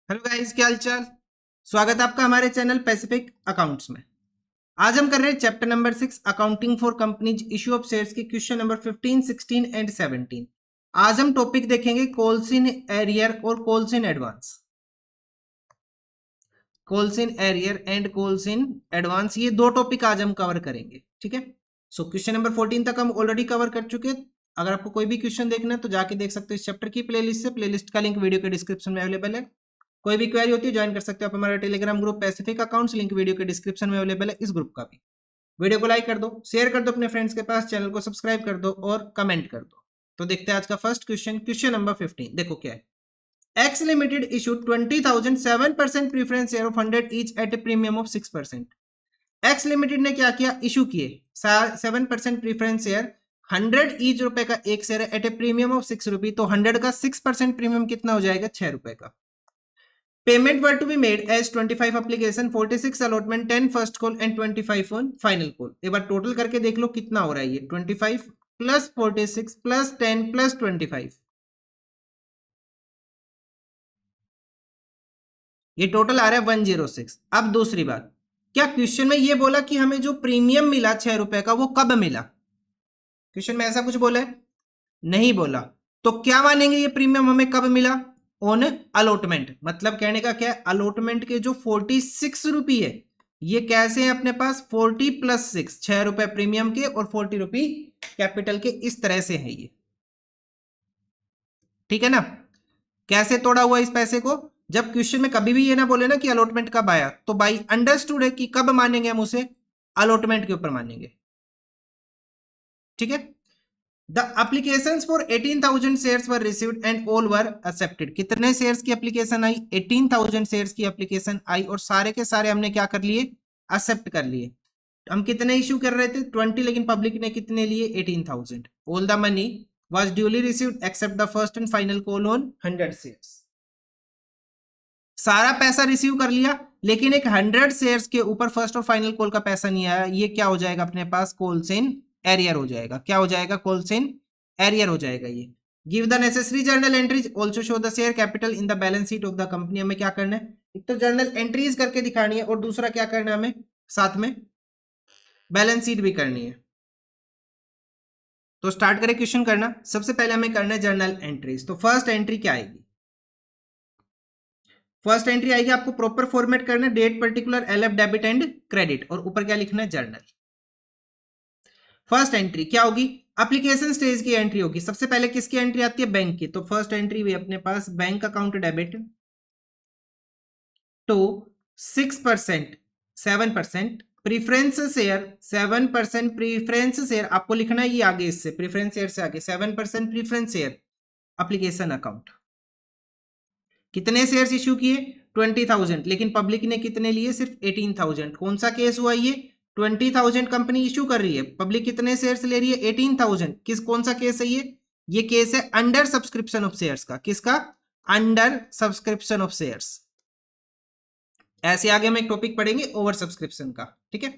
Hello guys, क्या हालचाल। स्वागत है आपका हमारे चैनल पैसिफिक अकाउंट्स में। आज हम कर रहे हैं chapter number 6 accounting for companies issue of shares की क्वेश्चन नंबर 15, 16 एंड 17। आज हम टॉपिक देखेंगे कॉल्स इन एरियर और calls in advance. Calls in arrear and calls in advance, ये दो टॉपिक आज हम कवर करेंगे। ठीक है, सो क्वेश्चन नंबर 14 तक हम ऑलरेडी कवर कर चुके हैं। अगर आपको कोई भी क्वेश्चन देखना है तो जाके देख सकते हो इस चैप्टर की प्लेलिस्ट से। प्लेलिस्ट का लिंक वीडियो के डिस्क्रिप्शन में अवेलेबल है। कोई भी क्वेरी होती है ज्वाइन कर सकते हो आप हमारा Telegram group Pacific accounts, link video के डिस्क्रिप्शन में अवेलेबल है इस ग्रुप का भी। वीडियो को लाइक कर दो, शेयर कर दो अपने फ्रेंड्स के पास, चैनल को सब्सक्राइब कर दो और कमेंट कर दो। तो देखते हैं आज का फर्स्ट क्वेश्चन, क्वेश्चन नंबर 15। देखो क्या है। X Limited issued 20,000 7% preference share of 100 each eight A premium of 6%। X Limited ने क्या किया, इशू किए 7% प्रीफरेंस शेयर, 100 ईच रुपए का एक share eight A premium of 6 रुपी। तो 100 का 6% प्रीमियम कितना हो जाएगा, 6 रुपए का। Payment were to be made as 25 application, 46 allotment, 10 first call and 25 on final call। एक बार टोटल करके देख लो कितना हो रहा है ये, 25 प्लस 46 प्लस 10 प्लस 25, ये टोटल आ रहा है 106। अब दूसरी बात, क्या क्वेश्चन में ये बोला कि हमें जो प्रीमियम मिला 6 रुपए का वो कब मिला? क्वेश्चन में ऐसा कुछ बोला है? नहीं बोला। तो क्या मानेंगे ये प्रीमियम हमें कब मिला? On allotment. मतलब कहने का क्या है, अलॉटमेंट के जो 46 रुपी है ये कैसे है अपने पास, 40 प्लस 6, 6 रुपए प्रीमियम के और 40 रुपी कैपिटल के, इस तरह से है ये। ठीक है ना। कैसे तोड़ा हुआ इस पैसे को, जब क्वेश्चन में कभी भी ये ना बोले ना कि अलॉटमेंट कब आया, तो बाई अंडरस्टूड है कि कब मानेंगे हम उसे, अलॉटमेंट के ऊपर मानेंगे। ठीक है। The applications for 18,000 shares were received and all were accepted। कितने शेयर्स की एप्लीकेशन आई, 18,000 शेयर्स की एप्लीकेशन आई और सारे के सारे हमने क्या कर लिए, एक्सेप्ट कर लिए। हम कितने इश्यू कर रहे थे, 20, लेकिन पब्लिक ने कितने लिए, 18,000। All the money was duly received except the first and final call on 100 shares। सारा पैसा रिसीव कर लिया लेकिन एक 100 शेयर्स के ऊपर फर्स्ट और फाइनल कॉल का पैसा नहीं आया। ये क्या हो जाएगा अपने पास, कॉल्स इन एरियर हो जाएगा। क्या हो जाएगा, कॉल्स इन एरियर हो जाएगा ये। Give the necessary journal entries, also show the share capital in the balance sheet of the company. हमें क्या करना है, एक तो जर्नल एंट्रीज करके दिखानी है और दूसरा क्या करना है, हमें साथ में बैलेंस शीट भी करनी है। तो स्टार्ट करें क्वेश्चन करना। सबसे पहले हमें करना है जर्नल एंट्रीज। तो फर्स्ट एंट्री क्या आएगी, फर्स्ट एंट्री आएगी, आपको प्रॉपर फॉर्मेट करना है, date particular LF debit and credit, और ऊपर क्या लिखना है, जर्नल। फर्स्ट एंट्री क्या होगी, एप्लीकेशन स्टेज की एंट्री होगी। सबसे पहले किसकी एंट्री आती है, बैंक की। तो फर्स्ट एंट्री हुई अपने पास bank account debit to 6%, 7% preference share, 7% preference share आपको लिखना है ये आगे, इससे प्रीफरेंस शेयर से आगे 7% प्रीफरेंस शेयर एप्लीकेशन अकाउंट। कितने शेयर्स इश्यू किए, 20,000, लेकिन पब्लिक ने कितने लिए, सिर्फ 18,000। कौन सा केस हुआ ये, 20,000 कंपनी इश्यू कर रही है, पब्लिक कितने शेयर्स ले रही है, 18,000। किस कौन सा केस है ये केस है अंडर सब्सक्रिप्शन ऑफ शेयर्स का। किसका, अंडर सब्सक्रिप्शन ऑफ शेयर्स। ऐसे आगे हम एक टॉपिक पढ़ेंगे ओवर सब्सक्रिप्शन का। ठीक है।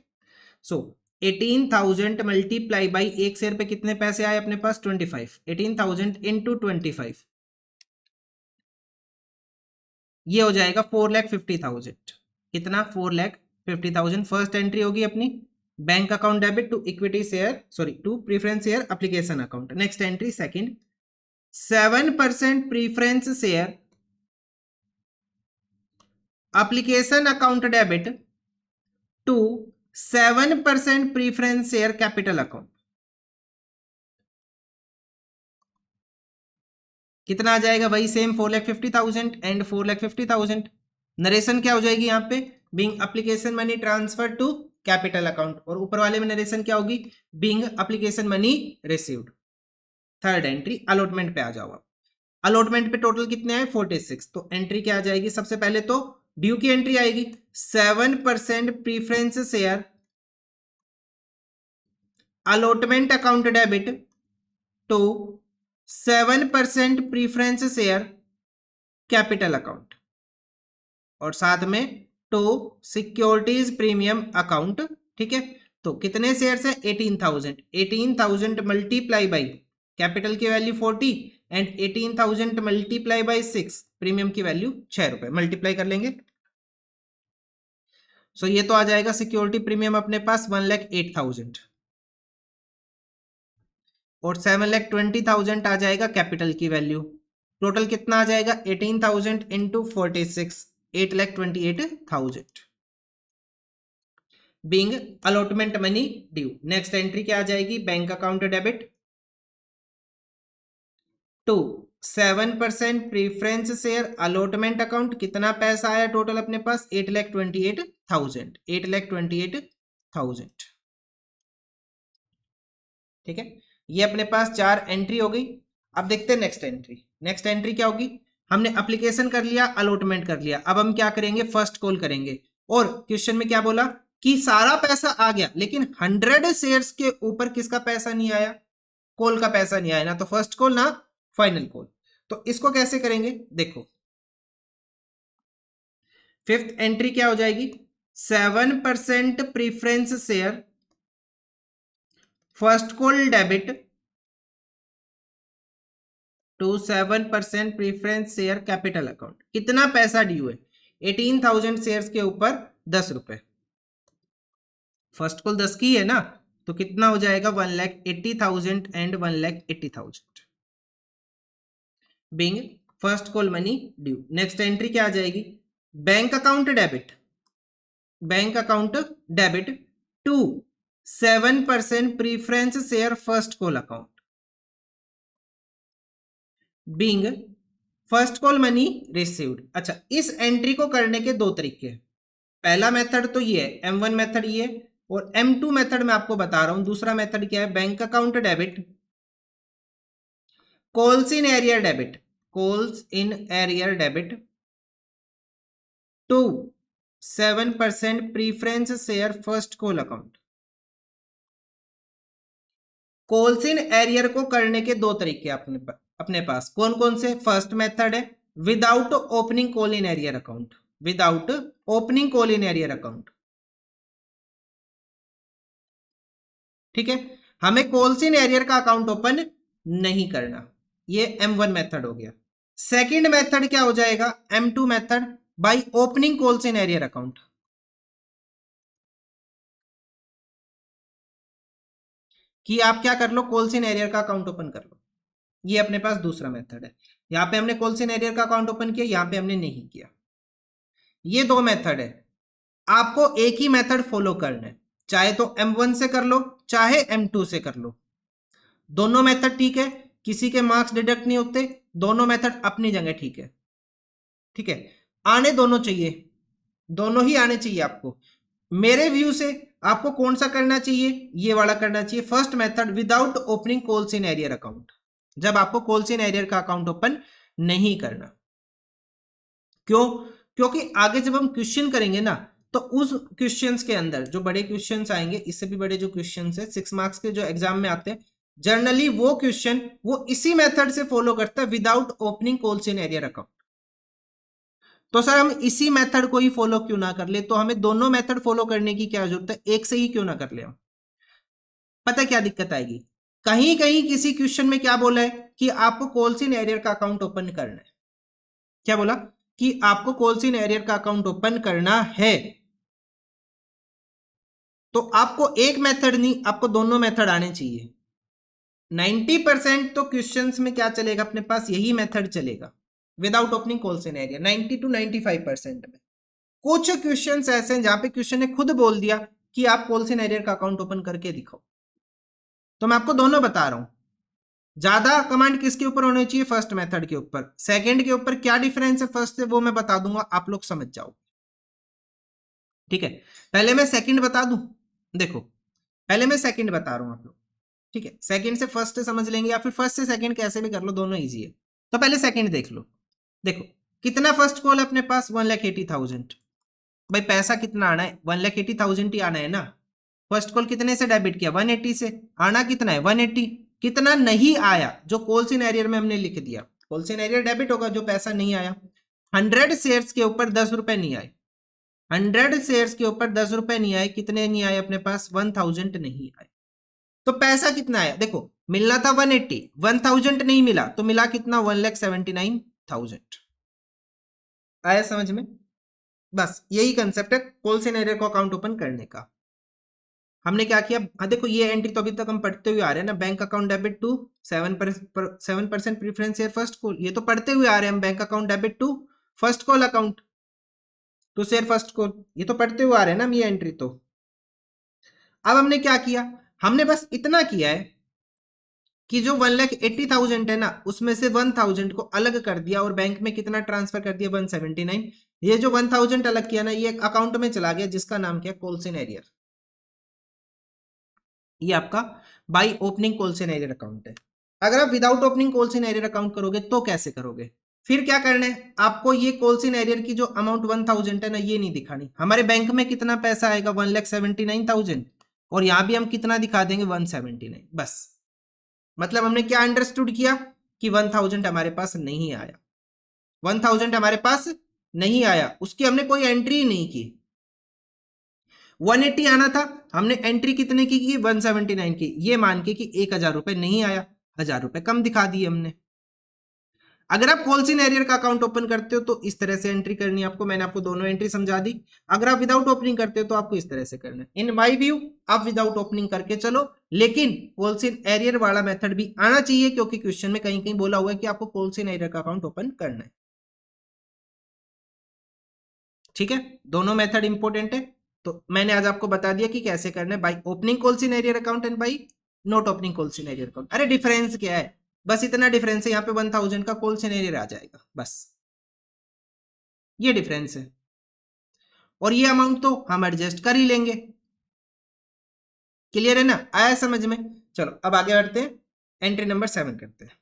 सो 18,000 मल्टीप्लाई बाई एक शेयर पे कितने पैसे आए अपने पास, 25। 18,000 इंटू 25, ये हो जाएगा 4,50,000। कितना, 4,50,000। फर्स्ट एंट्री होगी अपनी bank account debit to equity share, sorry to preference share application account. Next entry second, 7% preference share application account debit to 7% preference share capital account. कितना आ जाएगा, वही सेम 4,50,000 एंड 4,50,000। नरेशन क्या हो जाएगी यहाँ पे, being application money transfer to capital account, और ऊपर वाले में नरेशन क्या होगी, being application money received. Third entry allotment पे आ जाओ आप। अलॉटमेंट पे टोटल कितने आए, 46। तो एंट्री क्या आ जाएगी, सबसे पहले तो ड्यू की एंट्री आएगी, 7% preference share allotment account debit to 7% preference share capital account, और साथ में टू सिक्योरिटीज प्रीमियम अकाउंट। ठीक है। तो कितने शेयर्स है, 18,000। 18,000 मल्टीप्लाई बाई कैपिटल की value 40 and 18,000 multiply by 6, premium की वैल्यू 6 रुपए, मल्टीप्लाई कर लेंगे। सो ये तो आ जाएगा सिक्योरिटी प्रीमियम अपने पास 1,08,000 और 7,20,000 आ जाएगा कैपिटल की वैल्यू। टोटल कितना आ जाएगा 18,000 into 46, 8,28,000 being allotment money due. Next entry क्या आ जाएगी, bank account debit to 7% preference share allotment account. कितना पैसा आया टोटल अपने पास 8,28,000, 8,28,000। ठीक है, ये अपने पास 4 एंट्री हो गई। अब देखते हैं नेक्स्ट एंट्री। नेक्स्ट एंट्री क्या होगी, हमने एप्लीकेशन कर लिया, अलॉटमेंट कर लिया, अब हम क्या करेंगे, फर्स्ट कॉल करेंगे। और क्वेश्चन में क्या बोला कि सारा पैसा आ गया लेकिन 100 शेयर्स के ऊपर किसका पैसा नहीं आया, कॉल का पैसा नहीं आया, ना तो फर्स्ट कॉल ना फाइनल कॉल। तो इसको कैसे करेंगे, देखो फिफ्थ एंट्री क्या हो जाएगी, 7% preference share first call debit to 7% preference share capital account. कितना पैसा ड्यू है 18,000 शेयर्स के ऊपर 10 रुपए। फर्स्ट कॉल 10 की है ना, तो कितना हो जाएगा 1,80,000 and 1,80,000 being first call money due. Next entry क्या आ जाएगी, bank account debit, bank account debit to 7% preference share first call account being first call money received. अच्छा, इस एंट्री को करने के दो तरीके हैं। पहला मेथड तो ये है M1 मेथड ये, और M2 मेथड मैं आपको बता रहा हूं। दूसरा मेथड क्या है, bank account debit calls in arrear debit, calls in arrear debit to 7% preference share first call account. Calls in arrear को करने के दो तरीके अपने पास कौन कौन से। फर्स्ट मेथड है without opening call in arrear account, without opening call in arrear account. ठीक है, हमें कॉल्स इन एरियर का अकाउंट ओपन नहीं करना, ये M1 मेथड हो गया। सेकंड मेथड क्या हो जाएगा, M2 method by opening calls in arrear account. कि आप क्या कर लो, कॉल्स इन एरियर का अकाउंट ओपन कर लो। ये अपने पास दूसरा मेथड है। यहां पे हमने कॉल्स इन एरियर का अकाउंट ओपन किया, यहां पे हमने नहीं किया। ये दो मेथड है, आपको एक ही मेथड फॉलो करना है, चाहे तो M1 से कर लो चाहे M2 से कर लो। दोनों मेथड ठीक है, किसी के मार्क्स डिडक्ट नहीं होते, दोनों मेथड अपनी जगह ठीक है। ठीक है, आने दोनों चाहिए, दोनों ही आने चाहिए आपको। मेरे व्यू से आपको कौन सा करना चाहिए, ये वाला करना चाहिए, first method without opening calls in arrear account. जब आपको कॉल्स इन एरियर का अकाउंट ओपन नहीं करना। क्यों, क्योंकि आगे जब हम क्वेश्चन करेंगे ना, तो उस क्वेश्चंस के अंदर जो बड़े क्वेश्चंस आएंगे, इससे भी बड़े जो क्वेश्चंस है 6 मार्क्स के जो एग्जाम में आते हैं, जनरली वो क्वेश्चन वो इसी मेथड से फॉलो करता है, without opening calls in arrear account. तो सर हम इसी मेथड को ही फॉलो क्यों ना कर ले, तो हमें दोनों मेथड फॉलो करने की क्या जरूरत है, एक से ही क्यों ना कर ले हम। पता है क्या दिक्कत आएगी, कहीं कहीं किसी क्वेश्चन में क्या बोला है कि आपको कॉल्स इन एरियर का अकाउंट ओपन करना है। क्या बोला कि आपको कॉल्स इन एरियर का अकाउंट ओपन करना है, तो आपको एक मेथड नहीं, आपको दोनों मेथड आने चाहिए। 90% तो क्वेश्चंस में क्या चलेगा अपने पास, यही मेथड चलेगा, without opening calls in arrear. 90 to 95% में कुछ क्वेश्चंस ऐसे हैं जहां पे क्वेश्चन ने खुद बोल दिया कि आप कॉल्स इन एरियर का अकाउंट ओपन करके दिखाओ। तो मैं आपको दोनों बता रहा हूं, ज्यादा कमांड किसके ऊपर होनी चाहिए, फर्स्ट मेथड के ऊपर। सेकंड के ऊपर क्या डिफरेंस है फर्स्ट से, वो मैं बता दूंगा, आप लोग समझ जाओ। ठीक है, पहले मैं सेकंड बता दूं। देखो पहले मैं सेकंड बता रहा हूं आप लोग, ठीक है, सेकंड से फर्स्ट से समझ लेंगे या फिर फर्स्ट से सेकंड, कैसे भी कर लो, दोनों इजी है। तो पहले सेकंड देख लो। देखो कितना फर्स्ट कॉल अपने पास 1,80,000। भाई पैसा कितना आना है, 1,80,000 ही आना है ना। फर्स्ट कॉल कितने से डेबिट किया, 180 से। आना कितना है 180। कितना नहीं आया, जो कॉल्स इन एरियर में हमने लिख दिया, कॉल्स इन एरियर डेबिट होगा, जो पैसा नहीं आया। 100 शेयर्स के ऊपर 10 रुपए नहीं आए, 100 शेयर्स के ऊपर 10 रुपए नहीं आए। कितने नहीं आए अपने पास, 1,000 नहीं आए। तो पैसा कितना आया, देखो मिलना था 180, 1000 नहीं मिला तो मिला कितना 1,79,000। आया समझ में? बस यही कंसेप्ट है कॉल सिनेरियो को अकाउंट ओपन करने का। हमने क्या किया, हाँ देखो ये एंट्री तो अभी तक हम पढ़ते हुए आ रहे हैं ना, bank account debit to 7% preference share first call, ये तो पढ़ते हुए आ रहे हैं हम, bank account debit to first call account to share first call, ये तो पढ़ते हुए आ रहे हैं ना हम ये एंट्री तो। अब हमने क्या किया, हमने बस इतना किया है कि जो 1,80,000 है ना उसमें से 1,000 को अलग कर दिया और बैंक में कितना ट्रांसफर कर दिया 179। ये जो 1,000 अलग किया ना ये अकाउंट में चला गया जिसका नाम क्या, कॉल्सन एरियर। ये आपका by opening calls in arrear account है। अगर आप without opening calls in arrear account करोगे तो कैसे करोगे, फिर क्या करना है आपको, ये कॉल्सन एरियर की जो अमाउंट 1,000 है ना ये नहीं दिखानी, हमारे बैंक में कितना पैसा आएगा 1,79,000 और यहां भी हम कितना दिखा देंगे 179, बस। मतलब हमने क्या अंडरस्टूड किया कि 1,000 हमारे पास नहीं आया, 1,000 हमारे पास नहीं आया, उसकी हमने कोई एंट्री नहीं की। 180 आना था, हमने एंट्री कितने की 179 की, ये मान के कि 1,000 रुपए नहीं आया, 1,000 रुपए कम दिखा दिए हमने। अगर आप कॉल्सन एरियर का अकाउंट ओपन करते हो तो इस तरह से एंट्री करनी है आपको, मैंने आपको दोनों एंट्री समझा दी। अगर आप विदाउट ओपनिंग करते हो तो आपको इस तरह से करना है। इन माय व्यू आप विदाउट ओपनिंग करके चलो, लेकिन कॉल्सन एरियर वाला मेथड भी आना चाहिए क्योंकि क्वेश्चन में कहीं कहीं बोला हुआ है कि आपको कॉल्सन एरियर का अकाउंट ओपन करना है। ठीक है, दोनों मेथड इंपॉर्टेंट है, तो मैंने आज आपको बता दिया कि कैसे करना है, by opening calls in arrear account and by not opening calls in arrear account. अरे डिफरेंस क्या है, बस इतना डिफरेंस है, यहाँ पे 1,000 का कॉल्सन एरियर आ जाएगा, बस ये डिफरेंस है, और ये अमाउंट तो हम एडजस्ट कर ही लेंगे। क्लियर है ना, आया समझ में? चलो अब आगे बढ़ते हैं, एंट्री नंबर 7 करते हैं।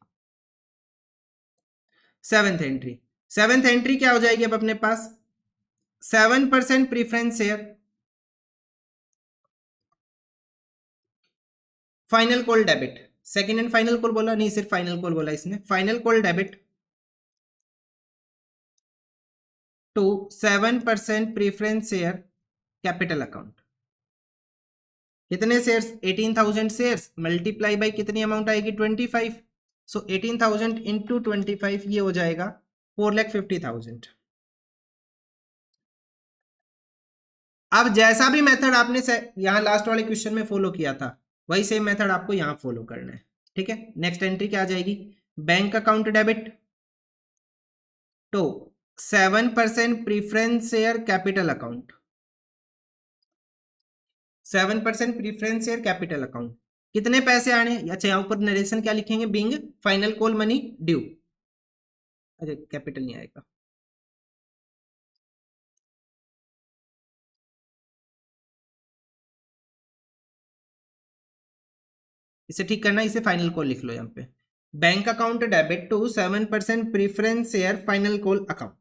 सेवेंथ एंट्री क्या हो जाएगी अब अपने पास, 7% preference share final call debit, second and final call बोला नहीं, सिर्फ फाइनल कॉल बोला इसने, final call debit to 7% preference share capital account. कितने शेयर्स, 18,000 शेयर्स मल्टीप्लाई बाई कितनी अमाउंट आएगी 25, सो 18,000 इंटू 25 ये हो जाएगा 4,50,000। अब जैसा भी मेथड आपने यहाँ लास्ट वाले क्वेश्चन में फॉलो किया था वही सेम मेथड आपको यहाँ फॉलो करना है। ठीक है, नेक्स्ट एंट्री क्या आ जाएगी, bank account debit to 7% preference share capital account, 7% preference share capital account. कितने पैसे आने, अच्छा यहाँ ऊपर नरेशन क्या लिखेंगे, being final call money due, अरे कैपिटल नहीं आएगा, इसे ठीक करना, इसे फाइनल कॉल लिख लो यहाँ पे, bank account debit to 7% preference share final call account.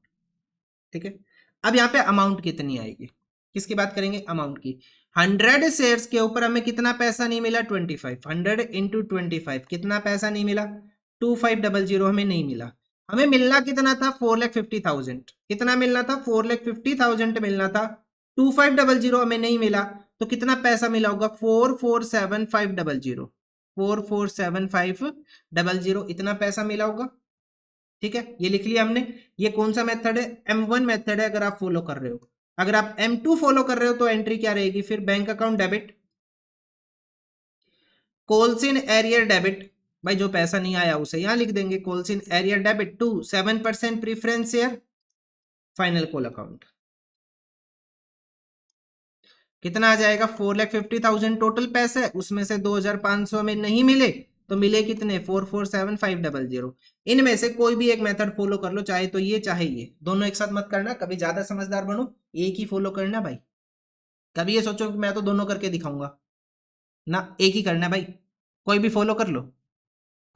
ठीक है, अब यहाँ पे अमाउंट कितनी आएगी, किसकी बात करेंगे, अमाउंट की। 100 शेयर्स के ऊपर हमें कितना पैसा नहीं मिला 25, 100 इंटू 25 कितना पैसा नहीं मिला 2500 हमें नहीं मिला, हमें मिलना कितना था 4,50,000, कितना मिलना था 4,50,000 मिलना था, 2500 हमें नहीं मिला तो कितना पैसा मिला होगा 4,47,500, 4,47,500 इतना पैसा मिला होगा। ठीक है, ये लिख लिया हमने। ये कौन सा मेथड है, M1 मेथड है अगर आप फॉलो कर रहे हो। अगर आप M2 फॉलो कर रहे हो तो एंट्री क्या रहेगी फिर, bank account debit calls in arrear debit, भाई जो पैसा नहीं आया उसे यहां लिख देंगे, calls in arrear debit to 7% preference share final call account. कितना आ जाएगा 4,50,000 टोटल पैसे, उसमें से 2,500 में नहीं मिले तो मिले कितने 4,47,500। इनमें से कोई भी एक मेथड फॉलो कर लो, चाहे तो ये चाहे ये, दोनों एक साथ मत करना, कभी ज्यादा समझदार बनो, एक ही फॉलो करना भाई, कभी ये सोचो कि मैं तो दोनों करके दिखाऊंगा ना, एक ही करना है भाई, कोई भी फॉलो कर लो।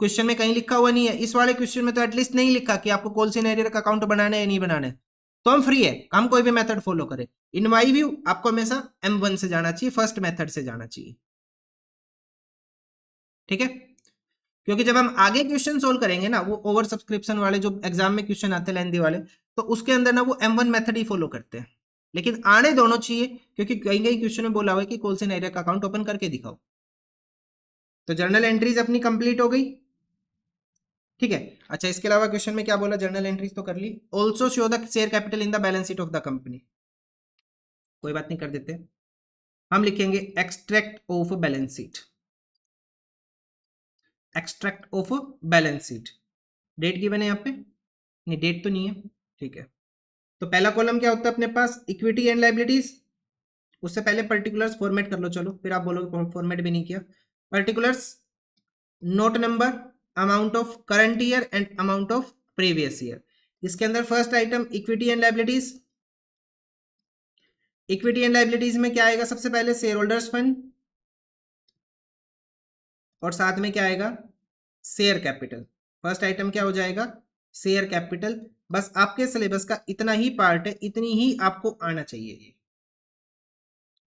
क्वेश्चन में कहीं लिखा हुआ नहीं है, इस वाले क्वेश्चन में तो एटलीस्ट नहीं लिखा कि आपको कॉल्सन एरियर का अकाउंट बनाना है या नहीं बनाना है, तो हम फ्री है, हम कोई भी मेथड फॉलो करें। इन माई व्यू आपको हमेशा M1 से जाना चाहिए, फर्स्ट मेथड से जाना चाहिए। ठीक है, क्योंकि जब हम आगे क्वेश्चन सोल्व करेंगे ना, वो ओवर सब्सक्रिप्शन वाले जो एग्जाम में क्वेश्चन आते हैं लेंदी वाले, तो उसके अंदर ना वो M1 मेथड ही फॉलो करते हैं, लेकिन आने दोनों चाहिए क्योंकि कई कई क्वेश्चन में बोला हुआ है कि कॉल्सन एरिया का अकाउंट ओपन करके दिखाओ। तो जर्नल एंट्रीज अपनी कंप्लीट हो गई, ठीक है। अच्छा, इसके अलावा क्वेश्चन में क्या बोला, जर्नल एंट्रीज तो कर ली। Also show the share capital in the balance sheet of the company, कोई बात नहीं, कर देते। हम लिखेंगे extract of balance sheet, extract of balance sheet. Date given है यहाँ पे, नहीं डेट तो नहीं है, ठीक है। तो पहला कॉलम क्या होता है अपने पास, इक्विटी एंड लाइबिलिटीज। उससे पहले पर्टिकुलर्स फॉर्मेट कर लो, चलो फिर आप बोलोगे फॉर्मेट भी नहीं किया। Particulars, note number, amount of current year and amount of previous year. इसके अंदर first item equity and liabilities. Equity and liabilities में क्या आएगा, सबसे पहले शेयर होल्डर्स फंड, और साथ में क्या आएगा, शेयर कैपिटल। फर्स्ट आइटम क्या हो जाएगा, शेयर कैपिटल। बस आपके सिलेबस का इतना ही पार्ट है, इतनी ही आपको आना चाहिए ये,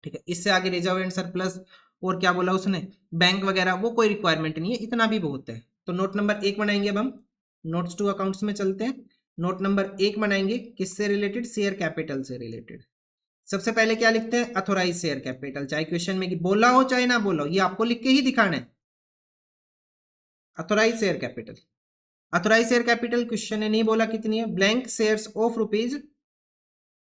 ठीक है। इससे आगे रिजर्व एंड सरप्लस और क्या बोला उसने, बैंक वगैरह, वो कोई रिक्वायरमेंट नहीं है, इतना भी बहुत है। तो नोट नंबर 1 बनाएंगे अब हम, नोट्स टू अकाउंट्स में चलते हैं। नोट नंबर 1 बनाएंगे किससे रिलेटेड, शेयर कैपिटल से रिलेटेड। सबसे पहले क्या लिखते हैं, अथोराइज शेयर कैपिटल, चाहे क्वेश्चन में बोला हो चाहे ना बोला हो, ये आपको लिख के ही दिखाना है। Authorise share capital, authorise share capital question ने नहीं बोला कितनी है, ब्लैंक शेयर्स ऑफ रुपीज,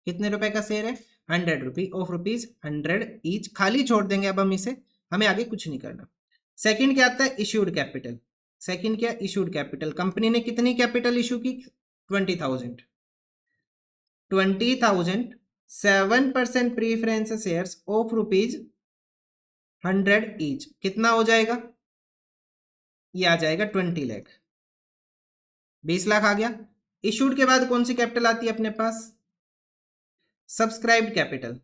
कितने रुपए का शेयर है, 100 रुपी, ऑफ रुपीज 100 ईच, खाली छोड़ देंगे अब हम इसे, हमें आगे कुछ नहीं करना। सेकंड क्या आता है, इश्यूड कैपिटल। सेकंड क्या, इश्यूड कैपिटल, कंपनी ने कितनी कैपिटल इशू की, 20,000, 20,000, 7% preference shares of rupees 100 each, कितना हो जाएगा, ये आ जाएगा 20 लाख, 20 लाख आ गया। इशूड के बाद कौन सी कैपिटल आती है अपने पास, सब्सक्राइब्ड कैपिटल।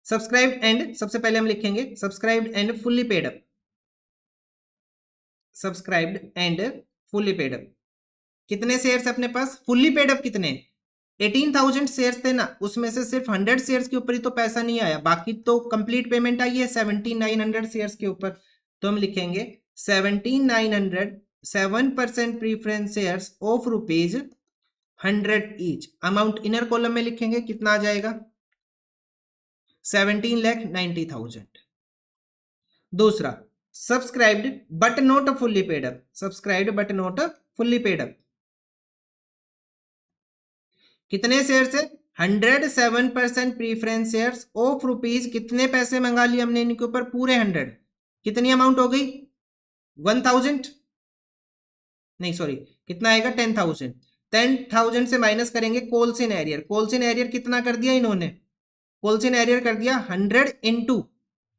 सब्सक्राइब्ड एंड, सबसे पहले हम लिखेंगे subscribed and fully paid up, subscribed and fully paid up. कितने शेयर्स अपने पास, फुल्ली पेड अप कितने, 18,000 शेयर्स थे ना, उसमें से सिर्फ 100 शेयर्स के ऊपर ही तो पैसा नहीं आया, बाकी तो कंप्लीट पेमेंट आई है 17,900 शेयर्स के ऊपर। तो हम लिखेंगे 17,900, 7% preference shares of rupees 100 each. Amount inner column में लिखेंगे, कितना आ जाएगा, 17,90,000। दूसरा, subscribed but not fully paid up, subscribed but not fully paid up, कितने शेयर है, 107% प्रीफरेंस शेयर्स ऑफ रुपीज, कितने पैसे मंगा लिए हमने इनके ऊपर, पूरे 100, कितनी अमाउंट हो गई, 1,000, नहीं सॉरी, कितना आएगा, 10,000। 10,000 से माइनस करेंगे कोलसिन एरियर, कोलसिन एरियर कितना कर दिया इन्होंने, कोलसिन एरियर कर दिया 100 इंटू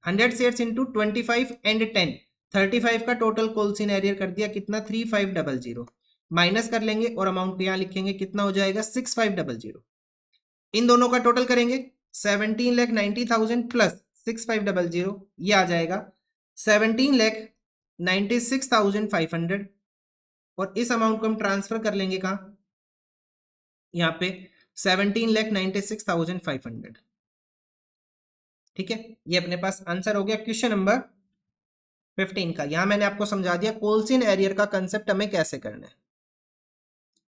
100 शेयर्स इंटू 25 एंड 10, 35 का टोटल कोलसिन एरियर कर दिया, कितना, 3500, माइनस कर लेंगे और अमाउंट यहाँ लिखेंगे, कितना हो जाएगा, 6500। इन दोनों का टोटल करेंगे, 17,90,000 प्लस 6500, ये आ जाएगा 17,96,500। और इस अमाउंट को हम ट्रांसफर कर लेंगे कहाँ, यहाँ पे 17,96,500, ठीक है। ये अपने पास आंसर हो गया क्वेश्चन नंबर 15 का। यहां मैंने आपको समझा दिया कोलसिन एरियर का कंसेप्ट हमें कैसे करना है,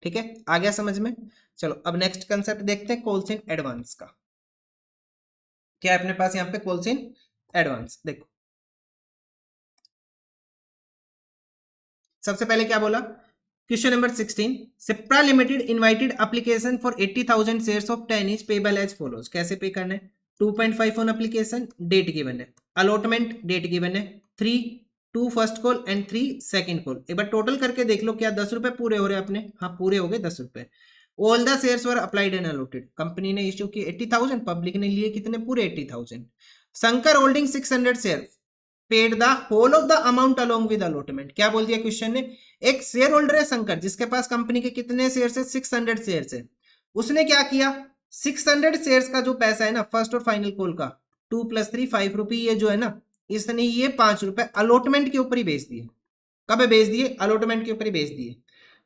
ठीक है, आ गया समझ में। चलो अब नेक्स्ट कंसेप्ट देखते हैं, कोलसिन एडवांस का। क्या है अपने पास यहाँ पे, कोलसिन एडवांस, देखो सबसे पहले क्या बोला, question number 16, Sipra limited invited application for 80,000 shares of 10 is payable as follows. कैसे पे करना है, 2.5 ऑन एप्लीकेशन, डेट गिवन है, अलॉटमेंट डेट गिवन है, 3 2 first call and 3 second call. एक बार टोटल करके देख लो, क्या 10 रुपए पूरे हो रहे हैं अपने, हाँ पूरे हो गए 10 रुपए। All the shares were applied and allotted, company ने इश्यू की 80,000, पब्लिक ने लिए कितने, पूरे 80,000। Shankar holding 600 share paid the whole of the amount along with allotment. क्या बोल दिया क्वेश्चन ने, एक शेयर होल्डर है शंकर, जिसके पास कंपनी के कितने शेयर है, 600 शेयर है। उसने क्या किया, 600 शेयर्स का जो पैसा है ना फर्स्ट और फाइनल कॉल का, 2 + 3 5 रुपए, ये जो है ना, इसने ये 5 रुपए अलॉटमेंट के ऊपर ही बेच दिए। कब बेच दिए, अलॉटमेंट के ऊपर ही बेच दिए।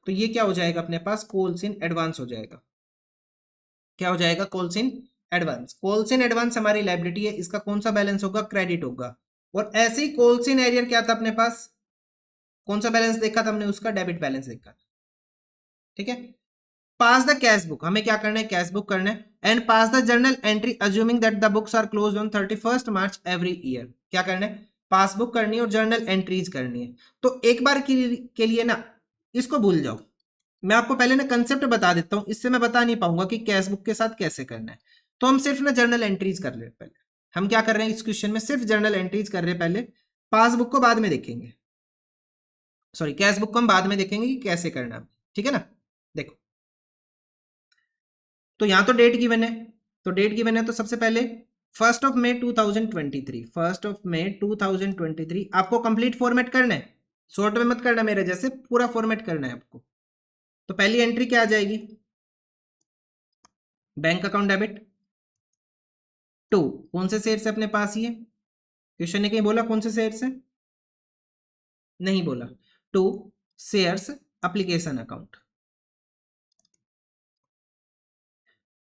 तो ये क्या हो जाएगा अपने पास, कॉल्स इन एडवांस हो जाएगा। क्या हो जाएगा, calls in advance. Calls in advance हमारी लायबिलिटी है, इसका कौन सा बैलेंस होगा, क्रेडिट होगा। और ऐसे ही कॉल्स इन एरियर क्या था अपने पास, कौन सा बैलेंस देखा था हमने, उसका डेबिट बैलेंस देखा था, ठीक है। पास द कैश बुक, हमें क्या करना है, कैश बुक करना है। And pass the journal entry assuming that the books are close on 31st March every year. क्या करना है, पासबुक करनी है और जर्नल एंट्रीज करनी है। तो एक बार के लिए ना इसको भूल जाओ, मैं आपको पहले ना कंसेप्ट बता देता हूं, इससे मैं बता नहीं पाऊंगा कि कैश बुक के साथ कैसे करना है। तो हम सिर्फ ना जर्नल एंट्रीज कर रहे हैं पहले। हम क्या कर रहे हैं इस क्वेश्चन में, सिर्फ जर्नल एंट्रीज कर रहे हैं पहले, पासबुक को बाद में देखेंगे, सॉरी कैश बुक को हम बाद में देखेंगे कि कैसे करना है, ठीक है ना। देखो तो यहां तो डेट गिवन है, तो डेट गिवन है तो सबसे पहले 1 मई 2023, 1 मई 2023 आपको कंप्लीट फॉर्मेट करना है, शॉर्ट में मत करना मेरे जैसे, पूरा फॉर्मेट करना है आपको। तो पहली एंट्री क्या आ जाएगी, बैंक अकाउंट डेबिट टू, कौन से शेयर से अपने पास ही है, क्वेश्चन ने कहीं बोला कौन से शेयर से, नहीं बोला, टू शेयर्स एप्लीकेशन अकाउंट।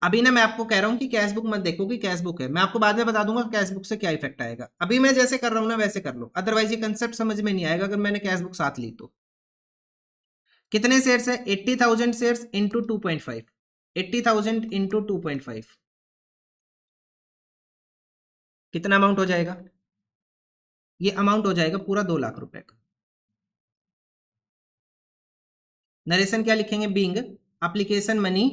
अभी ना मैं आपको कह रहा हूं कि कैश बुक मत देखो कि कैश बुक है, मैं आपको बाद में बता दूंगा कैश बुक से क्या इफेक्ट आएगा। अभी मैं जैसे कर रहा हूं ना वैसे कर लो, अदरवाइज ये कंसेप्ट समझ में नहीं आएगा अगर मैंने कैश बुक साथ ली तो। कितने शेयर्स है, 80,000 शेयर्स इंटू 2.5, 80,000 इंटू 2.5 कितना अमाउंट हो जाएगा, ये अमाउंट हो जाएगा पूरा 2 लाख रुपए का। नरेशन क्या लिखेंगे, being application money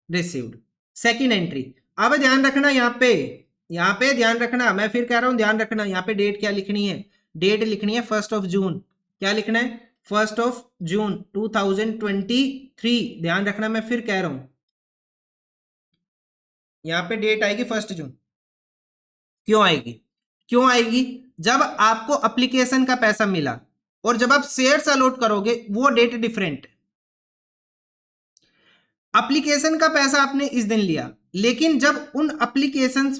received. Second entry, अब ध्यान रखना यहाँ पे ध्यान रखना, मैं फिर कह रहा हूं ध्यान रखना, यहाँ पे डेट क्या लिखनी है, डेट लिखनी है 1 जून। क्या लिखना है, 1 जून 2023। ध्यान रखना, मैं फिर कह रहा हूं यहाँ पे डेट आएगी 1 जून। क्यों आएगी, क्यों आएगी, जब आपको एप्लीकेशन का पैसा मिला और जब आप शेयर्स अलॉट करोगे वो डेट डिफरेंट। एप्लीकेशन का पैसा आपने इस दिन लिया, लेकिन जब उन एप्लीकेशन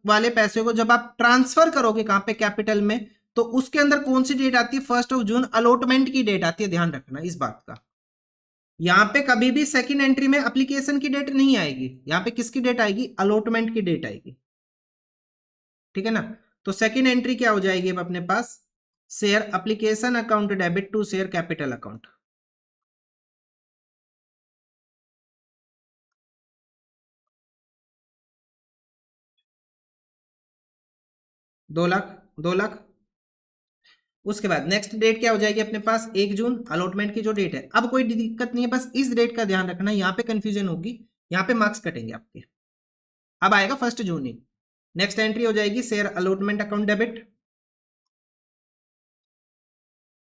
वाले पैसे को जब आप ट्रांसफर करोगे कहां पे, कैपिटल में, तो उसके अंदर कौन सी डेट आती है, 1 जून, अलॉटमेंट की डेट आती है। ध्यान रखना इस बात का, यहां पे कभी भी सेकंड एंट्री में एप्लीकेशन की डेट नहीं आएगी, यहां पे किसकी डेट आएगी, अलॉटमेंट की डेट आएगी, ठीक है ना। तो सेकंड एंट्री क्या हो जाएगी अब अपने पास, share application account debit to share capital account. 2 lakh, 2 lakh. उसके बाद नेक्स्ट डेट क्या हो जाएगी अपने पास, 1 जून, अलॉटमेंट की जो डेट है। अब कोई दिक्कत नहीं है, बस इस डेट का ध्यान रखना, यहाँ पे कंफ्यूजन होगी, यहाँ पे मार्क्स कटेंगे आपके। अब आएगा 1 जून ही, नेक्स्ट एंट्री हो जाएगी share allotment account debit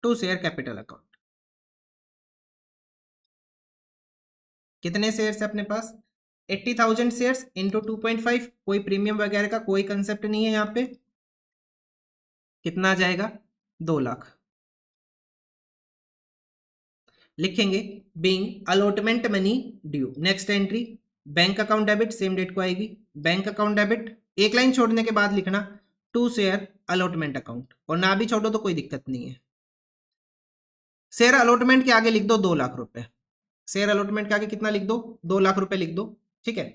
to share capital account. कितने शेयर्स है अपने पास, 80,000 शेयर्स इंटू 2.5, कोई प्रीमियम वगैरह का कोई कंसेप्ट नहीं है यहाँ पे। कितना आ जाएगा, 2 लाख। लिखेंगे being allotment money due. Next entry bank account debit, same date को आएगी, बैंक अकाउंट डेबिट, एक लाइन छोड़ने के बाद लिखना टू शेयर अलॉटमेंट अकाउंट, और ना भी छोड़ो तो कोई दिक्कत नहीं है। शेयर अलॉटमेंट के आगे लिख दो 2 लाख रुपए, शेयर अलॉटमेंट के आगे कितना लिख दो, 2 लाख रुपए लिख दो, ठीक है।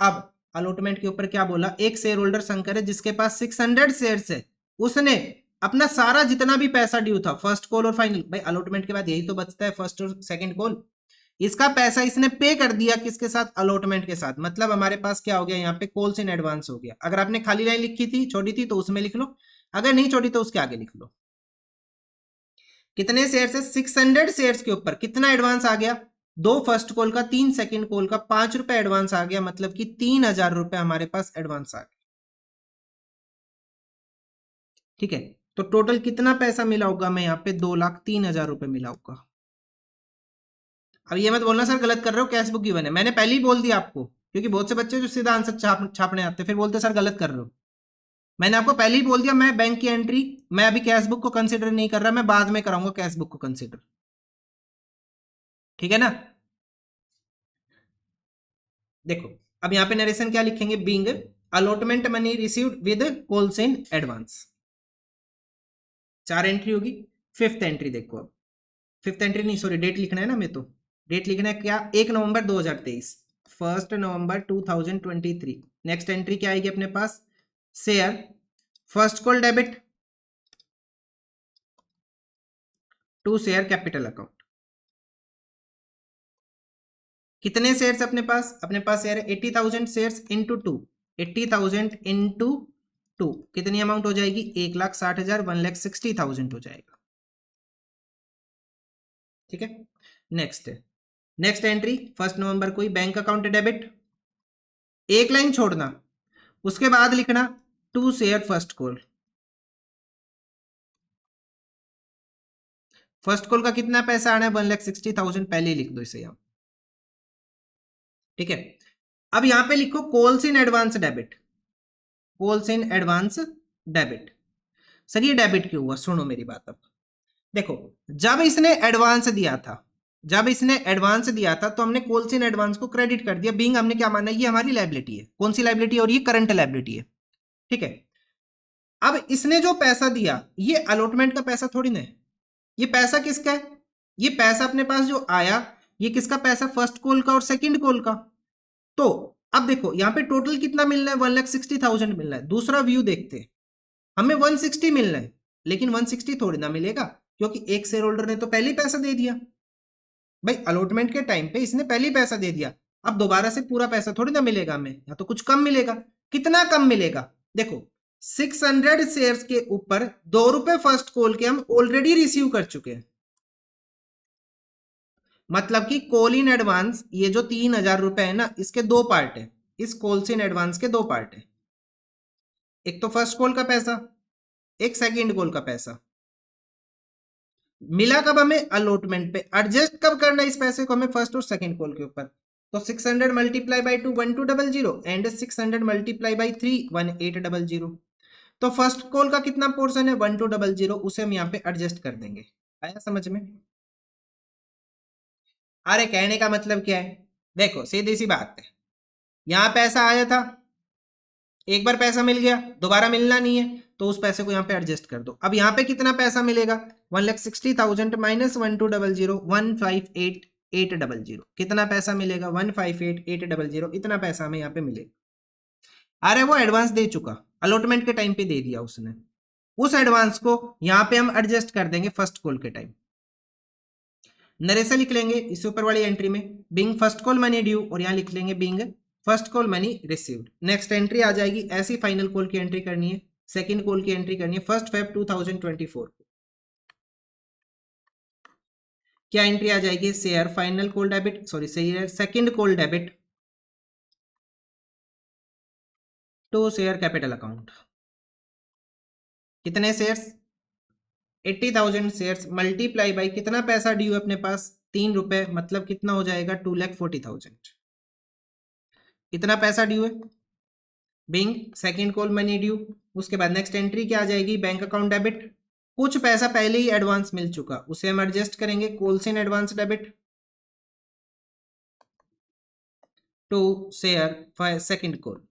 अब अलॉटमेंट के ऊपर क्या बोला, एक शेयर होल्डर शंकर है जिसके पास 600 शेयर्स है, उसने अपना सारा जितना भी पैसा ड्यू था, फर्स्ट कॉल और फाइनल, भाई अलॉटमेंट के बाद यही तो बचता है, फर्स्ट और सेकंड कॉल, इसका पैसा इसने पे कर दिया किसके साथ, अलॉटमेंट के साथ। मतलब हमारे पास क्या हो गया यहाँ पे, कॉल्स इन एडवांस हो गया। अगर आपने खाली लाइन लिखी थी, छोड़ी थी, तो उसमें लिख लो, अगर नहीं छोड़ी तो उसके आगे लिख लो। कितने शेयर है, 600 शेयर्स के ऊपर कितना एडवांस आ गया, 2 फर्स्ट कॉल का, 3 सेकंड कॉल का, 5 रुपए एडवांस आ गया, मतलब कि 3,000 रुपए हमारे पास एडवांस आ गया, ठीक है। तो टोटल कितना पैसा मिला होगा, मैं यहाँ पे 2,03,000 रुपए मिला होगा। अब ये मत बोलना सर गलत कर रहे हो, कैश बुक गिवन है, मैंने पहले ही बोल दिया आपको, क्योंकि बहुत से बच्चे जो सीधा आंसर छापने आते हैं फिर बोलते सर गलत कर रहे हो। मैंने आपको पहले ही बोल दिया, मैं बैंक की एंट्री, मैं अभी कैश बुक को कंसिडर नहीं कर रहा, मैं बाद में कराऊंगा कैश बुक को कंसिडर, ठीक है ना। देखो अब यहाँ पे नरेशन क्या लिखेंगे, being allotment money received with calls in advance. 4 entry होगी। फिफ्थ एंट्री देखो, अब फिफ्थ एंट्री नहीं, सॉरी डेट लिखना है ना, मैं तो डेट लिखना है क्या, 1 नवंबर 2023, 1 नवंबर 2023। नेक्स्ट एंट्री क्या आएगी अपने पास, share first call debit to share capital account. कितने शेयर्स अपने पास यार 80,000 shares into two, 80,000 into two कितनी अमाउंट हो जाएगी? 1,60,000, 1,60,000 हो जाएगा। ठीक है, नेक्स्ट है, नेक्स्ट एंट्री 1 नवंबर को ही बैंक अकाउंट डेबिट, एक लाइन छोड़ना, उसके बाद लिखना to share first call. First call का कितना पैसा आना है? 1,60,000, पहले ही लिख दो इसे यहां। ठीक है, अब यहां पे लिखो calls in advance debit, calls in advance debit. Sir ये डेबिट क्यों हुआ? सुनो मेरी बात। अब देखो, जब इसने एडवांस दिया था, जब इसने एडवांस दिया था तो हमने कॉल्स इन एडवांस को क्रेडिट कर दिया, बीइंग हमने क्या माना, ये हमारी लायबिलिटी है। कौन सी लायबिलिटी? और ये करंट लायबिलिटी है। ठीक है, अब इसने जो पैसा दिया ये अलॉटमेंट का पैसा थोड़ी ना है, ये पैसा किसका है? ये पैसा अपने पास जो आया ये किसका पैसा? फर्स्ट कॉल का और सेकंड कॉल का। तो अब देखो यहाँ पे टोटल कितना मिलना है? 1,60,000 मिलना है। दूसरा व्यू देखते हैं, हमें 160 मिलना है, लेकिन 160 थोड़ी ना मिलेगा, क्योंकि एक शेयर होल्डर ने तो पहले ही पैसा दे दिया भाई, अलॉटमेंट के टाइम पे इसने पहले ही पैसा दे दिया। अब दोबारा से पूरा पैसा थोड़ी ना मिलेगा हमें, या तो कुछ कम मिलेगा। कितना कम मिलेगा? देखो 600 शेयर्स के ऊपर 2 रुपए फर्स्ट कॉल के हम ऑलरेडी रिसीव कर चुके हैं। मतलब कि कॉल इन एडवांस ये जो 3,000 रुपए है ना, इसके दो पार्ट है, इस कॉल्स इन एडवांस के दो पार्ट है, एक तो फर्स्ट कॉल का पैसा, एक सेकंड कॉल का पैसा। मिला कब हमें? अलॉटमेंट पे। एडजस्ट कब करना है इस पैसे को हमें? फर्स्ट और सेकंड कॉल के ऊपर। तो 600 multiply by 2 1200 and 600 multiply by 3 1800। तो फर्स्ट कॉल का कितना पोर्शन है? 1200, उसे हम यहाँ पे एडजस्ट कर देंगे। आया समझ में? अरे कहने का मतलब क्या है, देखो सीधी सी बात है, यहां पैसा आया था, एक बार पैसा मिल गया, दोबारा मिलना नहीं है, तो उस पैसे को यहाँ पे एडजस्ट कर दो। अब यहाँ पे कितना पैसा मिलेगा? 1,60,000 माइनस 1200, 158,800। कितना पैसा मिलेगा? 158,800, इतना पैसा हमें यहाँ पे मिलेगा। अरे वो एडवांस दे चुका, अलॉटमेंट के टाइम पे दे दिया उसने, उस एडवांस को यहाँ पे हम एडजस्ट कर देंगे फर्स्ट कॉल के टाइम। नरेशन लिख लेंगे इस ऊपर वाली एंट्री में, being first call money due, और यहाँ लिख लेंगे being first call money received. Next entry आ जाएगी, ऐसी फाइनल कॉल की एंट्री करनी है, सेकंड कॉल की एंट्री करनी है 1 Feb 2024। क्या एंट्री आ जाएगी? Share final call debit, sorry share second call debit to share capital account. कितने शेयर्स? 80,000 शेयर्स मल्टीप्लाई बाई कितना पैसा ड्यू है अपने पास? 3 रुपए, मतलब कितना हो जाएगा? 2,40,000। इतना पैसा ड्यू है, being second call money due. उसके बाद नेक्स्ट एंट्री क्या आ जाएगी? बैंक अकाउंट डेबिट, कुछ पैसा पहले ही एडवांस मिल चुका, उसे हम एडजस्ट करेंगे, calls in advance debit to share second call.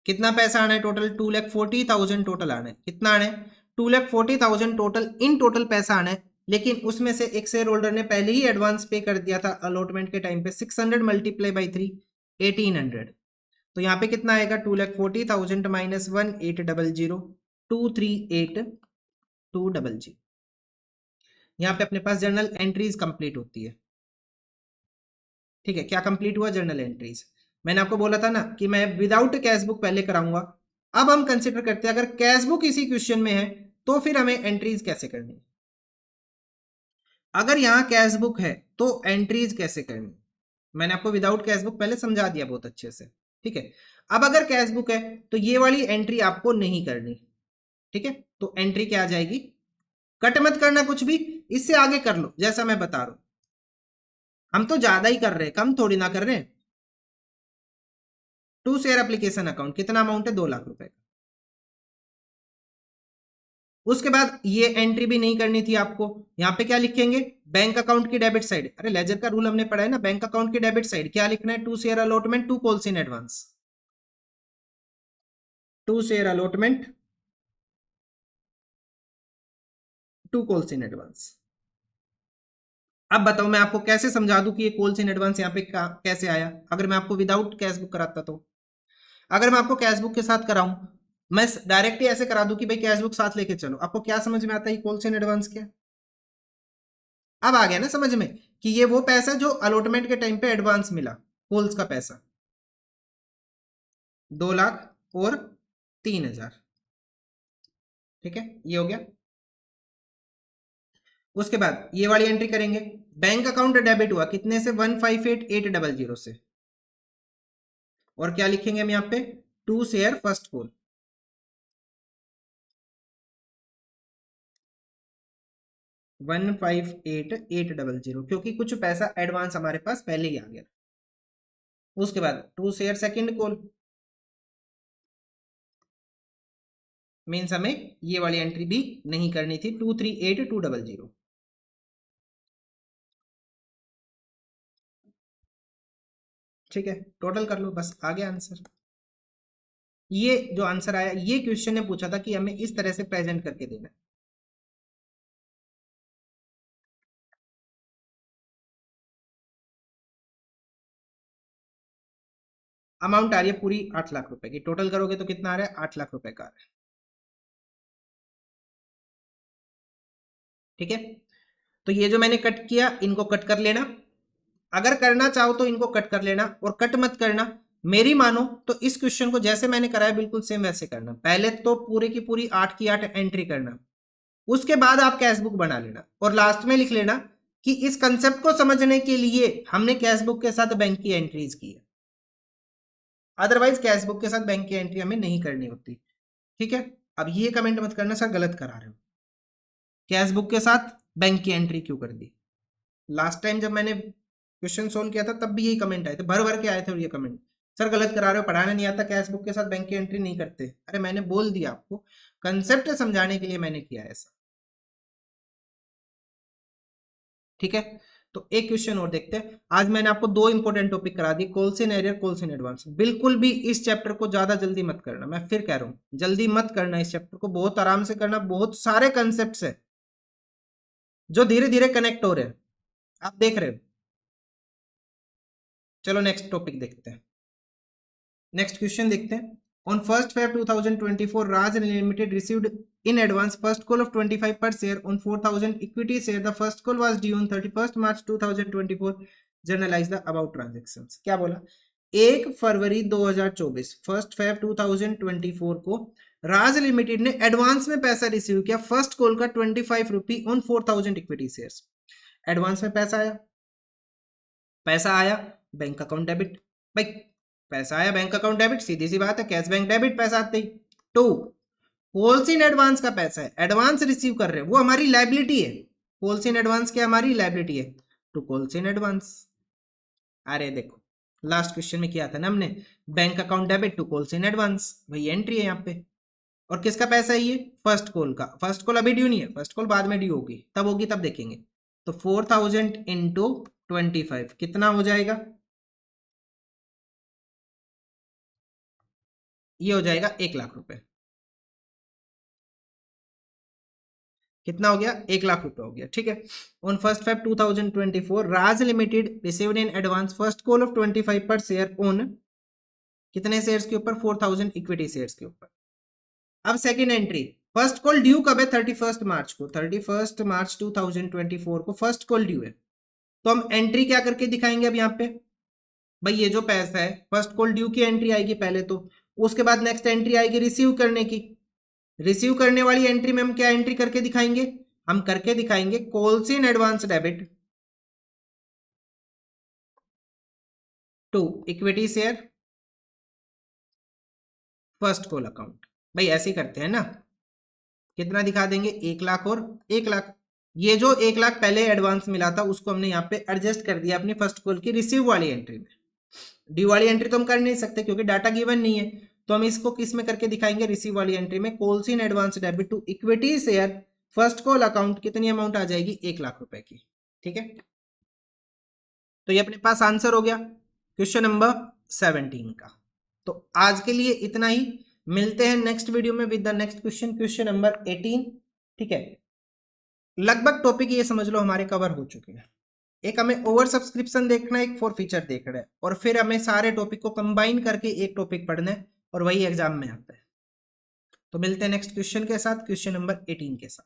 कितना पैसा आना है टोटल? 2,40,000 टोटल आना है। कितना आना है? 2,40,000 टोटल, इन टोटल पैसा आना है, लेकिन उसमें से एक शेयर होल्डर ने पहले ही एडवांस पे कर दिया था अलॉटमेंट के टाइम पे। 600 मल्टीप्लाई बाई 3 1800। तो यहाँ पे कितना आएगा? 2,40,000 माइनस 1,800 238,200। यहाँ पे अपने पास जर्नल एंट्रीज कंप्लीट होती है। ठीक है, क्या कंप्लीट हुआ? Journal entries. मैंने आपको बोला था ना कि मैं विदाउट कैश बुक पहले कराऊंगा। अब हम कंसिडर करते हैं अगर कैश बुक इसी क्वेश्चन में है तो फिर हमें एंट्रीज कैसे करनी है। अगर यहाँ कैश बुक है तो एंट्रीज कैसे करनी, मैंने आपको विदाउट कैश बुक पहले समझा दिया बहुत अच्छे से। ठीक है, अब अगर कैश बुक है तो ये वाली एंट्री आपको नहीं करनी। ठीक है, तो एंट्री क्या आ जाएगी? कट मत करना कुछ भी, इससे आगे कर लो जैसा मैं बता रहा हूं। हम तो ज्यादा ही कर रहे हैं, कम थोड़ी ना कर रहे हैं। टू शेयर एप्लीकेशन अकाउंट, कितना अमाउंट है? 2 लाख रुपए का। उसके बाद ये एंट्री भी नहीं करनी थी आपको। यहाँ पे क्या लिखेंगे? बैंक अकाउंट की डेबिट साइड, अरे लेजर का रूल हमने पढ़ा है ना, बैंक अकाउंट की डेबिट साइड क्या लिखना है? To share allotment to calls in advance, to share allotment to calls in advance. अब बताओ मैं आपको कैसे समझा दूं कि ये कॉल्स इन एडवांस यहाँ पे कैसे आया, अगर मैं आपको विदाउट कैश बुक कराता तो। अगर मैं आपको कैश बुक के साथ कराऊं, मैं डायरेक्टली ऐसे करा दूं कि भाई कैश बुक साथ लेके चलो, आपको क्या समझ में आता है कॉल्स इन एडवांस क्या? अब आ गया ना समझ में कि ये वो पैसा जो अलॉटमेंट के टाइम पे एडवांस मिला, कोल्स का पैसा 2 लाख और 3,000। ठीक है, ये हो गया। उसके बाद ये वाली एंट्री करेंगे, बैंक अकाउंट डेबिट हुआ कितने से, 158,800 से, और क्या लिखेंगे हम यहाँ पे, 2 शेयर फर्स्ट कॉल, 158,800, क्योंकि कुछ पैसा एडवांस हमारे पास पहले ही आ गया। उसके बाद 2 शेयर सेकंड कॉल, मीन्स हमें ये वाली एंट्री भी नहीं करनी थी, 238,200। ठीक है, टोटल कर लो, बस आ गया आंसर। ये जो आंसर आया, ये क्वेश्चन ने पूछा था कि हमें इस तरह से प्रेजेंट करके देना है। अमाउंट आ रही है पूरी 8 लाख रुपए की, टोटल करोगे तो कितना आ रहा है, 8 लाख रुपए का आ रहा है। ठीक है, तो ये जो मैंने कट किया इनको कट कर लेना, अगर करना चाहो तो इनको कट कर लेना, और कट मत करना, मेरी मानो तो इस क्वेश्चन को जैसे मैंने कराया बिल्कुल सेम वैसे करना। पहले तो पूरे की पूरी 8 की 8 एंट्री करना, उसके बाद आप कैश बुक बना लेना, और लास्ट में लिख लेना कि इस कंसेप्ट को समझने के लिए हमने कैश बुक के साथ बैंक की एंट्रीज की है, अदरवाइज कैश बुक के साथ बैंक की एंट्री हमें नहीं करनी होती। ठीक है, अब ये कमेंट मत करना सर गलत करा रहे हो, कैश बुक के साथ बैंक की एंट्री क्यों कर दी। लास्ट टाइम जब मैंने क्वेश्चन सोल्व किया था तब भी यही कमेंट आए थे, भर भर के आए थे, और ये कमेंट, सर गलत करा रहे हो, पढ़ाना नहीं आता, कैश बुक के साथ बैंक की एंट्री नहीं करते। अरे मैंने बोल दिया आपको, कंसेप्ट समझाने के लिए मैंने किया ऐसा। ठीक है, तो एक क्वेश्चन और देखते हैं। आज मैंने आपको 2 इंपॉर्टेंट टॉपिक करा दी, calls in arrear, calls in advance. बिल्कुल भी इस चैप्टर को ज्यादा जल्दी मत करना, मैं फिर कह रहा हूं जल्दी मत करना, इस चैप्टर को बहुत आराम से करना, बहुत सारे कंसेप्ट है जो धीरे धीरे कनेक्ट हो रहे हैं, आप देख रहे हो। चलो नेक्स्ट टॉपिक देखते हैं, नेक्स्ट क्वेश्चन देखते हैं। On 1st Feb 2024, Raj Limited received in advance first call of 25 per share on 4,000 equity share. The first call was due on 31st March 2024. Journalize the above transactions. क्या बोला, 1 फरवरी 2024, 1st Feb 2024 को राज limited ने advance में पैसा receive किया, first call का 25 rupee on 4,000 equity shares. Advance में पैसा आया, पैसा आया बैंक अकाउंट डेबिट, भाई पैसा आया बैंक अकाउंट डेबिट, सीधी सी बात है, कैश बैंक डेबिट पैसा आते ही। टू, कॉल्स इन एडवांस का पैसा है, एडवांस रिसीव कर रहे हैं, वो हमारी लाइबिलिटी है, कॉल्स इन एडवांस क्या हमारी लाइबिलिटी है, टू कॉल्स इन एडवांस। अरे देखो लास्ट क्वेश्चन में किया था ना हमने, bank account debit to calls in advance, वही एंट्री है यहाँ पे। और किसका पैसा है ये, फर्स्ट कॉल का, फर्स्ट कॉल अभी ड्यू नहीं है, फर्स्ट कॉल बाद में ड्यू होगी, तब देखेंगे। तो 4,000 इंटू 25 कितना हो जाएगा, ये हो जाएगा 1 लाख रुपए। कितना हो गया, 1 लाख रुपए हो गया। ठीक है, on 1st Feb 2024 Raj limited received in advance first call of 25 पर शेयर ऑन कितने शेयर्स के ऊपर, 4,000 इक्विटी शेयर्स के ऊपर। अब second entry, first call due कब है, 31 मार्च को, 31 मार्च 2024 को फर्स्ट कॉल ड्यू है। तो हम एंट्री क्या करके दिखाएंगे अब यहाँ पे, भाई ये जो पैसा है फर्स्ट कॉल ड्यू की एंट्री आएगी पहले तो, उसके बाद नेक्स्ट एंट्री आएगी रिसीव करने की, रिसीव करने वाली एंट्री में हम क्या एंट्री करके दिखाएंगे, हम करके दिखाएंगे calls in advance debit to equity share first call account. भाई ऐसे ही करते हैं ना, कितना दिखा देंगे, 1 लाख और 1 लाख। ये जो 1 लाख पहले एडवांस मिला था उसको हमने यहाँ पे एडजस्ट कर दिया अपनी फर्स्ट कॉल की रिसीव वाली एंट्री में। ड्यू वाली एंट्री तो हम कर नहीं सकते क्योंकि डाटा गिवन नहीं है, तो हम इसको किस में करके दिखाएंगे, रिसीव वाली एंट्री में, calls in advance debit to equity share first call account, कितनी अमाउंट आ जाएगी, 1 लाख रुपए की। ठीक है, तो ये अपने पास आंसर हो गया क्वेश्चन नंबर 17 का। तो आज के लिए इतना ही, मिलते हैं नेक्स्ट वीडियो में with the next question, question number 18। ठीक है, लगभग टॉपिक ये समझ लो हमारे कवर हो चुके हैं। एक हमें ओवर सब्सक्रिप्शन देखना है, एक फॉर फीचर देखना है, और फिर हमें सारे टॉपिक को कंबाइन करके एक टॉपिक पढ़ना है, और वही एग्जाम में आता है। तो मिलते हैं नेक्स्ट क्वेश्चन के साथ, क्वेश्चन नंबर 18 के साथ।